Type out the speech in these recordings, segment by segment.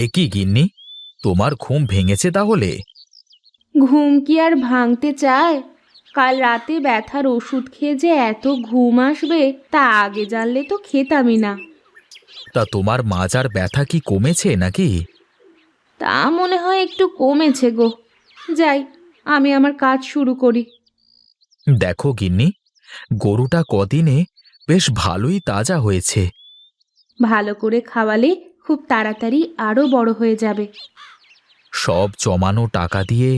এ কি গিন্নি, তোমার ঘুম ভেঙেছে তাহলে? ঘুম কি আর ভাঙতে চায়? কাল রাতে ব্যথার ওষুধ খেয়ে যে এত ঘুম আসবে তা আগে জানলে তো খেতামই না। তা তোমার মাজার ব্যথা কি কমেছে নাকি? তা মনে হয় একটু কমেছে গো। যাই, আমি আমার কাজ শুরু করি। দেখো গিন্নি, গরুটা কদিনে বেশ ভালোই তাজা হয়েছে। ভালো করে খাওয়ালে খুব তাড়াতাড়ি আরো বড় হয়ে যাবে। সব জমানো টাকা দিয়ে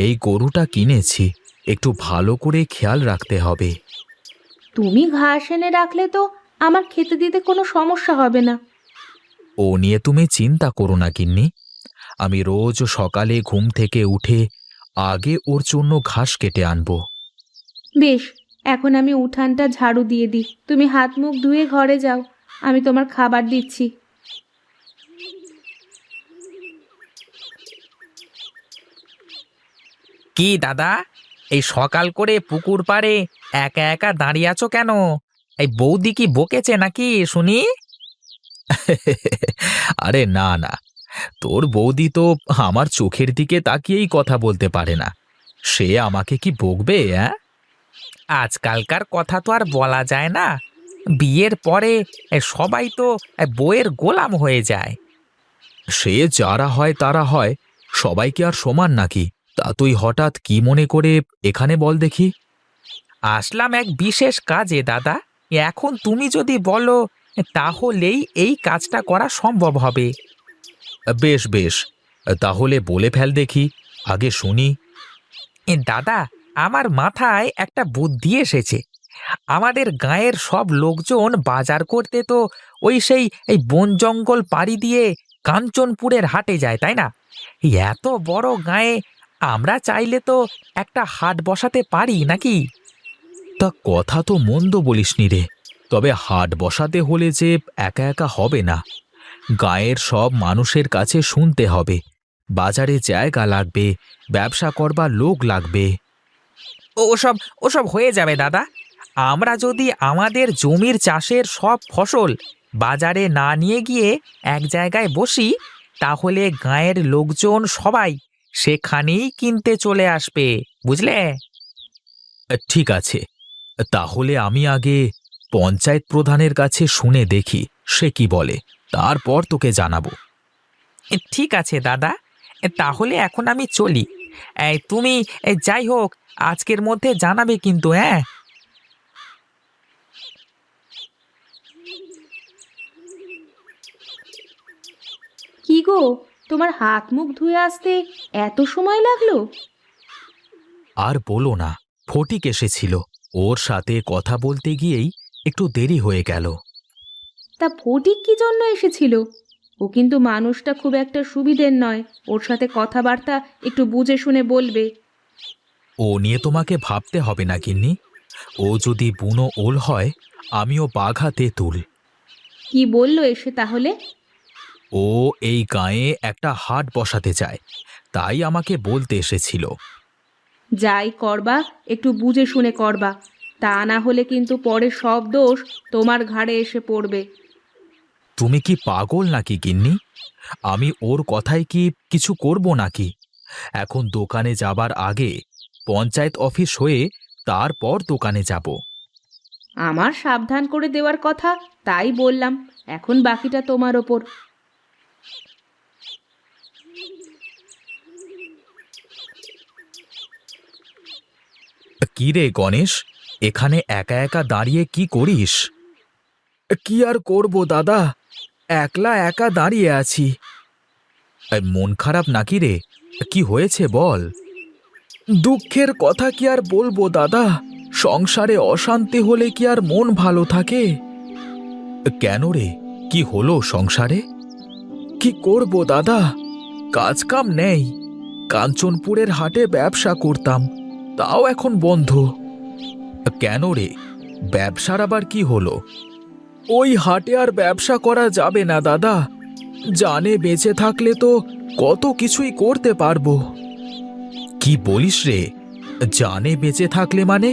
এই গরুটা কিনেছি, একটু ভালো করে খেয়াল রাখতে হবে। তুমি ঘাস এনে রাখলে তো আমার খেতে দিতে কোনো সমস্যা হবে না। ও নিয়ে তুমি চিন্তা করো না গিন্নি, আমি রোজ সকালে ঘুম থেকে উঠে আগে ওর জন্য ঘাস কেটে আনবো। বেশ, এখন আমি উঠানটা ঝাড়ু দিয়ে দিই, তুমি হাত মুখ ধুয়ে ঘরে যাও, আমি তোমার খাবার দিচ্ছি। কি দাদা, এই সকাল করে পুকুর পাড়ে একা একা দাঁড়িয়ে আছো কেন? এই বৌদি কি বকেছে নাকি শুনি? আরে না না, তোর বৌদি তো আমার চোখের দিকে তাকিয়েই কথা বলতে পারে না, সে আমাকে কি বকবে? আজকালকার কথা তো আর বলা যায় না। বিয়ের পরে সবাই তো বউয়ের গোলাম হয়ে যায়। সে যারা হয় তারা হয়, সবাই কি আর সমান নাকি? তা তুই হঠাৎ কি মনে করে এখানে বল দেখি। আসলাম এক বিশেষ কাজে দাদা। এখন তুমি যদি বলো তাহলেই এই কাজটা করা সম্ভব হবে। বেশ বেশ, তাহলে বলে ফেল দেখি, আগে শুনি। দাদা, আমার মাথায় একটা বুদ্ধি এসেছে। আমাদের গাঁয়ের সব লোকজন বাজার করতে তো এই বন জঙ্গল পাড়ি দিয়ে কাঞ্চনপুরের হাটে যায়, তাই না? এই এত বড় গাঁয়ে আমরা চাইলে তো একটা হাট বসাতে পারি নাকি? তা কথা তো মন্দ বলিসনি রে, তবে হাট বসাতে হলে যে একা একা হবে না, গাঁয়ের সব মানুষের কাছে শুনতে হবে, বাজারে জায়গা লাগবে, ব্যবসা করবার লোক লাগবে। ওসব ওসব হয়ে যাবে দাদা। আমরা যদি আমাদের জমির চাষের সব ফসল বাজারে না নিয়ে গিয়ে এক জায়গায় বসি, তাহলে গাঁয়ের লোকজন সবাই সেখানেই কিনতে চলে আসবে, বুঝলে? ঠিক আছে, তাহলে আমি আগে পঞ্চায়েত প্রধানের কাছে শুনে দেখি সে কি বলে, তারপর তোকে জানাবো। ঠিক আছে দাদা, তাহলে এখন আমি চলি। তুমি যাই হোক আজকের মধ্যে জানাবে কিন্তু, হ্যাঁ? কি গো, তোমার হাত মুখ ধুয়ে আসতে এত সময় লাগলো? আর বলো না, ফটিক এসেছিল, ওর সাথে কথা বলতে গিয়েই একটু দেরি হয়ে গেল। তা ফটিক কি জন্য এসেছিল? ও কিন্তু মানুষটা খুব একটা সুবিধের নয়, ওর সাথে কথাবার্তা একটু বুঝে শুনে বলবে। ও নিয়ে তোমাকে ভাবতে হবে না গিন্নি, ও যদি বুনো ওল হয়, আমিও বাঘা তেঁতুল। কি বললো এসে তাহলে? ও এই গাঁয়ে একটা হাট বসাতে চায়, তাই আমাকে বলতে এসেছিল। যাই করবা একটু বুঝে শুনে করবা, তা না হলে কিন্তু পরে সব দোষ তোমার ঘাড়ে এসে পড়বে। তুমি কি পাগল নাকি গিন্নি? আমি ওর কথায় কি কিছু করব নাকি? এখন দোকানে যাবার আগে পঞ্চায়েত অফিস হয়ে তারপর দোকানে যাব। আমার সাবধান করে দেওয়ার কথা, তাই বললাম, এখন বাকিটা তোমার ওপর। কি রে গণেশ, এখানে একা একা দাঁড়িয়ে কি করিস? কি আর করব দাদা, একলা একা দাঁড়িয়ে আছি। মন খারাপ নাকি রে? কি হয়েছে বল। দুঃখের কথা কি আর বলবো দাদা, সংসারে অশান্তি হলে কি আর মন ভালো থাকে? কেন রে, কি হলো সংসারে? কি করব দাদা, কাজ কাম নেই। কাঞ্চনপুরের হাটে ব্যবসা করতাম, তাও এখন বন্ধ। কেন রে, ব্যবসার আবার কি হলো? ওই হাটে আর ব্যবসা করা যাবে না দাদা, জানে বেঁচে থাকলে তো কত কিছুই করতে পারবো। কি বলিস রে, জানে বেঁচে থাকলে মানে?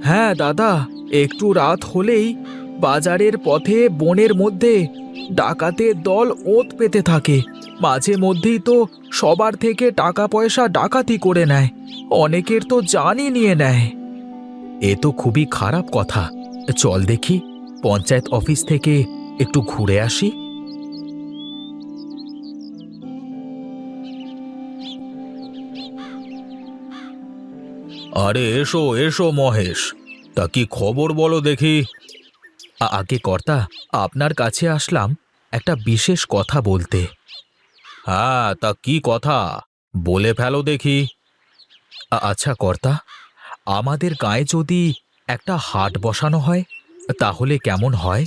হ্যাঁ দাদা, একটু রাত হলেই বাজারের পথে বনের মধ্যে ডাকাতের দল ওত পেতে থাকে। মাঝে মধ্যেই তো সবার থেকে টাকা পয়সা ডাকাতি করে নেয়, অনেকের তো জানই নিয়ে নেয়। এ তো খুবই খারাপ কথা। চল দেখি পঞ্চায়েত অফিস থেকে একটু ঘুরে আসি। আরে এসো এসো মহেশ, তা কি খবর বলো দেখি। আগে কর্তা, আপনার কাছে আসলাম একটা বিশেষ কথা বলতে। হ্যাঁ, তা কি কথা বলে ফেলো দেখি। আচ্ছা কর্তা, আমাদের গায়ে যদি একটা হাট বসানো হয় তাহলে কেমন হয়?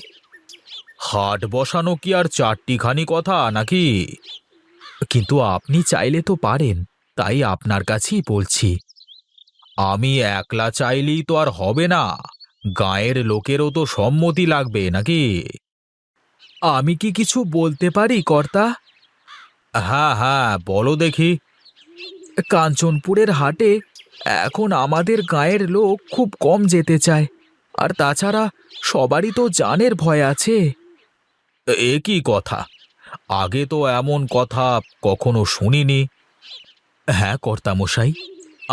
হাট বসানো কি আর চারটিখানি কথা নাকি? কিন্তু আপনি চাইলে তো পারেন, তাই আপনার কাছেই বলছি। আমি একলা চাইলেই তো আর হবে না, গাঁয়ের লোকেরও তো সম্মতি লাগবে নাকি? আমি কি কিছু বলতে পারি কর্তা? হ্যাঁ হ্যাঁ, বলো দেখি। কাঞ্চনপুরের হাটে এখন আমাদের গাঁয়ের লোক খুব কম যেতে চায়, আর তাছাড়া সবারই তো জানের ভয় আছে। এ কি কথা? আগে তো এমন কথা কখনো শুনিনি। হ্যাঁ কর্তামশাই,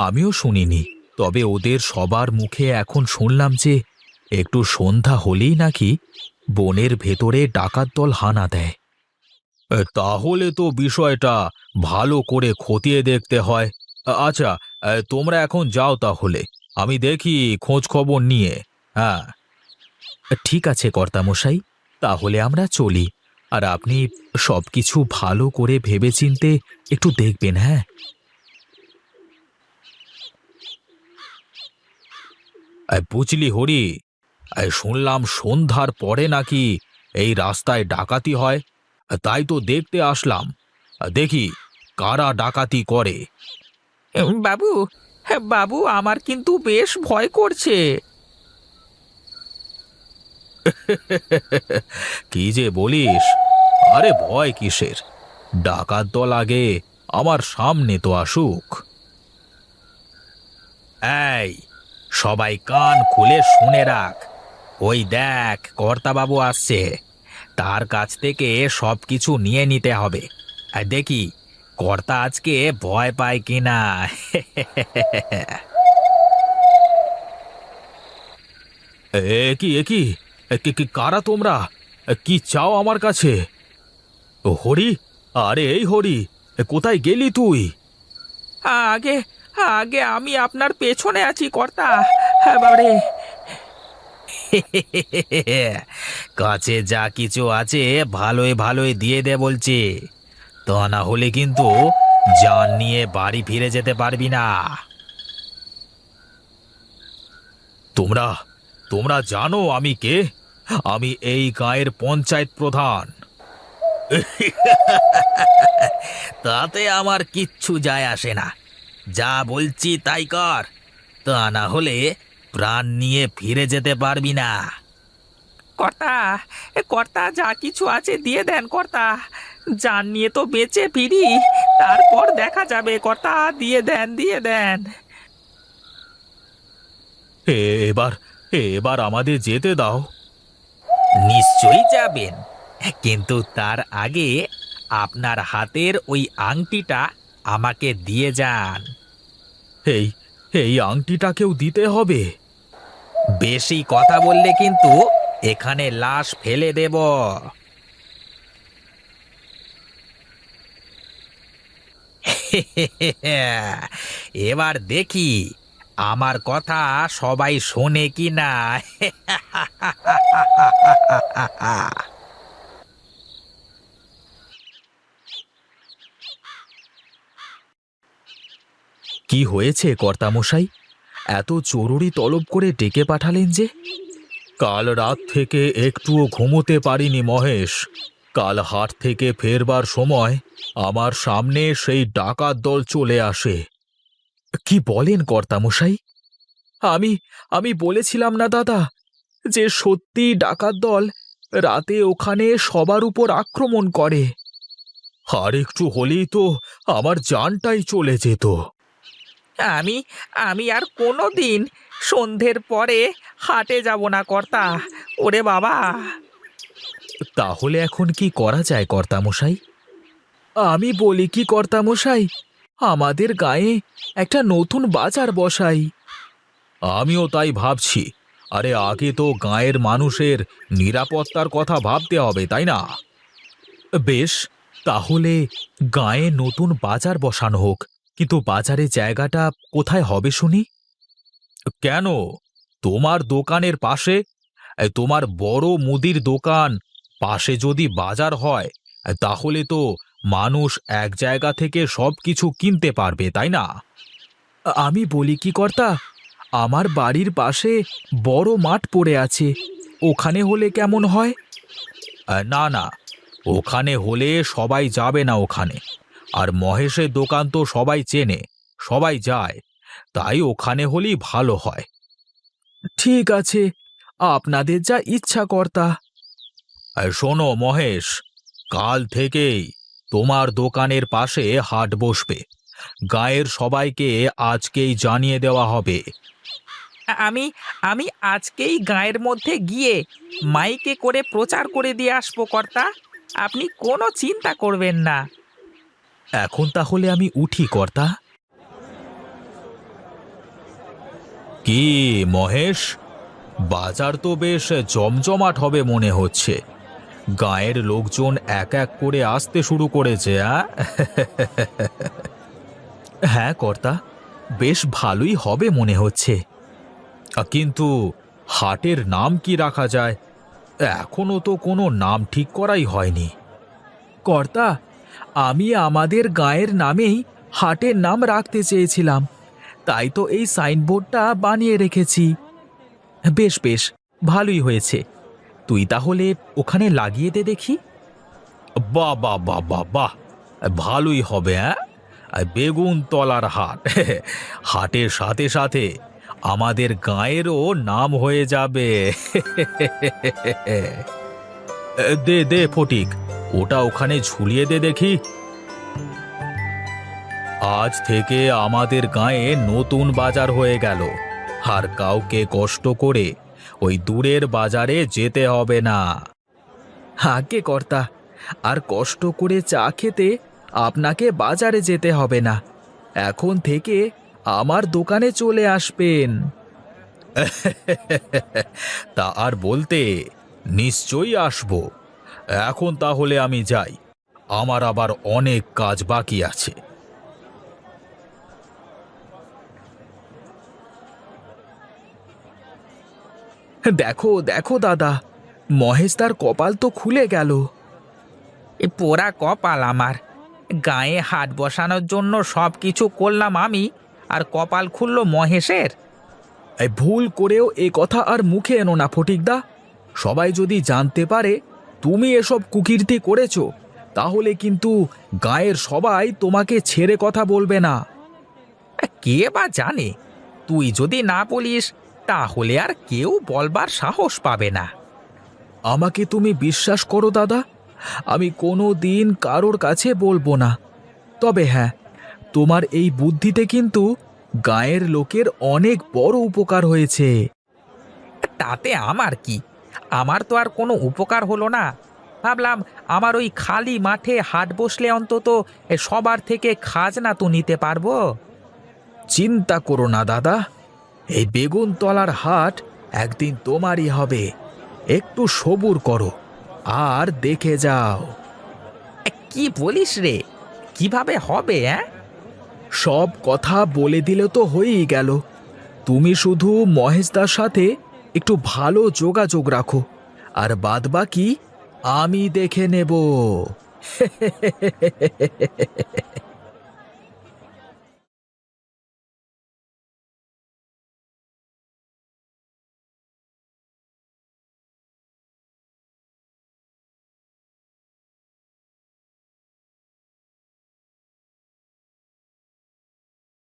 আমিও শুনিনি। তবে ওদের সবার মুখে এখন শুনলাম যে একটু সন্ধ্যা হলেই নাকি বনের ভেতরে ডাকাত দল হানা দেয়। তাহলে তো বিষয়টা ভালো করে খতিয়ে দেখতে হয়। আচ্ছা, তোমরা এখন যাও তাহলে, আমি দেখি খোঁজ খবর নিয়ে। হ্যাঁ ঠিক আছে কর্তামশাই, তাহলে আমরা চলি। আর আপনি সবকিছু ভালো করে ভেবেচিন্তে একটু দেখবেন। হ্যাঁ, বুঝলি হরি, শুনলাম সন্ধ্যার পরে নাকি এই রাস্তায় ডাকাতি হয়। তাই তো দেখতে আসলাম, দেখি কারা ডাকাতি করে। বাবু, হ্যাঁ বাবু, আমার কিন্তু বেশ ভয় করছে। কি যে বলিস! আরে ভয় কিসের? ডাকাত দল আগে আমার সামনে তো আসুক। এই, সবাই কান খুলে শুনে রাখ। ওই দেখ, কর্তাবাবু আসছে, তার কাছ থেকে সবকিছু নিয়ে নিতে হবে। আর দেখি কর্তা আজকে ভয় পায় কিনা। এ কি কারা তোমরা? কি চাও আমার কাছে? হরি, আরে এই হরি, কোথায় গেলি তুই? আগে আগে আমি আপনার পেছনে আছি কর্তা। হ্যাঁ বাবারে। কাছে যা কিছু আছে ভালোই ভালোই দিয়ে দে বলছি, তা না হলে কিন্তু জান নিয়ে বাড়ি ফিরে যেতে পারবি না। তোমরা তোমরা জানো আমি কে? আমি এই গাঁয়ের পঞ্চায়েত প্রধান। তাতে আমার কিচ্ছু যায় আসে না, যা বলছি তাই কর, তা না হলে প্রাণ নিয়ে ফিরে যেতে পারবি না। কর্তা, কর্তা যা কিছু আছে দিয়ে দেন কর্তা, জান নিয়ে তো বেঁচে ফিরি, তারপর দেখা যাবে কর্তা, দিয়ে দেন দিয়ে দেন। এবার এবার আমাদের যেতে দাও। নিশ্চয়ই যাবেন, কিন্তু তার আগে আপনার হাতের ওই আংটিটা আমাকে দিয়ে যান। এই এই আংটিটাকেও দিতে হবে? বেশি কথা বললে কিন্তু এখানে লাশ ফেলে দেব। এবার দেখি আমার কথা সবাই শোনে কি না। কি হয়েছে কর্তামশাই? এত জরুরি তলব করে ডেকে পাঠালেন যে? কাল রাত থেকে একটুও ঘুমোতে পারিনি মহেশ। কাল হাট থেকে ফেরবার সময় আমার সামনে সেই ডাকাত দল চলে আসে। কি বলেন কর্তামশাই? আমি আমি বলেছিলাম না দাদা, যে সত্যি ডাকাত দল রাতে ওখানে সবার উপর আক্রমণ করে। আর একটু হলেই তো আমার জানটাই চলে যেত। আমি আমি আর কোনো দিন সন্ধ্যের পরে হাটে যাব না কর্তা। ওরে বাবা! তাহলে এখন কি করা যায় কর্তামশাই? আমি বলি কি কর্তামশাই, আমাদের গায়ে একটা নতুন বাজার বসাই। আমিও তাই ভাবছি। আরে আগে তো গাঁয়ের মানুষের নিরাপত্তার কথা ভাবতে হবে, তাই না? বেশ, তাহলে গাঁয়ে নতুন বাজার বসানো হোক, কিন্তু বাজারে জায়গাটা কোথায় হবে শুনি? কেন, তোমার দোকানের পাশে? তোমার বড় মুদির দোকান পাশে যদি বাজার হয়, তাহলে তো মানুষ এক জায়গা থেকে সবকিছু কিনতে পারবে, তাই না? আমি বলি কি কর্তা, আমার বাড়ির পাশে বড় মাঠ পড়ে আছে, ওখানে হলে কেমন হয়? না না, ওখানে হলে সবাই যাবে না ওখানে। আর মহেশের দোকান তো সবাই চেনে, সবাই যায়, তাই ওখানে হলেই ভালো হয়। ঠিক আছে, আপনাদের যা ইচ্ছা কর্তা। শোনো মহেশ, কাল থেকেই তোমার দোকানের পাশে হাট বসবে। গায়ের সবাইকে আজকেই জানিয়ে দেওয়া হবে। আমি আমি আজকেই গাঁয়ের মধ্যে গিয়ে মাইকে করে প্রচার করে দিয়ে আসবো কর্তা। আপনি কোনো চিন্তা করবেন না। এখন তাহলে আমি উঠি কর্তা। কি মহেশ, বাজার তো বেশ জমজমাট হবে মনে হচ্ছে। গাঁয়ের লোকজন এক এক করে আসতে শুরু করেছে। হ্যাঁ কর্তা, বেশ ভালোই হবে মনে হচ্ছে। কিন্তু হাটের নাম কি রাখা যায়? এখনো তো কোনো নাম ঠিক করাই হয়নি। কর্তা, আমি আমাদের গাঁয়ের নামেই হাটের নাম রাখতে চেয়েছিলাম, তাই তো এই সাইনবোর্ডটা বানিয়ে রেখেছি। বেশ বেশ, ভালোই হয়েছে। তুই তাহলে ওখানে লাগিয়ে দে দেখি। বাহ বাহ বাহ বাহ বাহ, ভালোই হবে। হ্যাঁ, বেগুন তলার হাট হাটের সাথে সাথে আমাদের গাঁয়েরও নাম হয়ে যাবে। দে দে ফটিক, ওটা ওখানে ঝুলিয়ে দে দেখি। আজ থেকে আমাদের গাঁয়ে নতুন বাজার হয়ে গেল, আর কাউকে কষ্ট করে ওই দূরের বাজারে যেতে হবে না। আগে কর্তা, আর কষ্ট করে চা খেতে আপনাকে বাজারে যেতে হবে না। এখন থেকে আমার দোকানে চলে আসবেন। তা আর বলতে, নিশ্চয়ই আসবো। এখন তাহলে আমি যাই, আমার আবার অনেক কাজ বাকি আছে। দেখো দেখো দাদা, মহেশ তার কপাল তো খুলে গেল। এ পোড়া কপাল আমার! গায়ে হাট বসানোর জন্য সব কিছু করলাম আমি, আর কপাল খুলল মহেশের। এই ভুল করেও এ কথা আর মুখে এনো না ফটিকদা। সবাই যদি জানতে পারে তুমি এসব কুকীর্তি করেছো, তাহলে কিন্তু গায়ের সবাই তোমাকে ছেড়ে কথা বলবে না। কে বা জানে, তুই যদি না বলিস তাহলে আর কেউ বলবার সাহস পাবে না। আমাকে তুমি বিশ্বাস করো দাদা, আমি কোনো দিন কারোর কাছে বলবো না। তবে হ্যাঁ, তোমার এই বুদ্ধিতে কিন্তু গায়ের লোকের অনেক বড় উপকার হয়েছে। তাতে আমার কি? আমার তো আর কোনো উপকার হলো না। ভাবলাম আমার ওই খালি মাঠে হাট বসলে অন্তত সবার থেকে খাজনা তো নিতে পারবো। চিন্তা করো না দাদা, এই বেগুনতলার হাট একদিন তোমারই হবে। একটু সবুর করো আর দেখে যাও। কি বলিস রে? কিভাবে হবে? সব কথা বলে দিলে তো হয়েই গেল। তুমি শুধু মহেশদার সাথে একটু ভালো যোগাযোগ রাখো, আর বাদবাকি আমি দেখে নেব।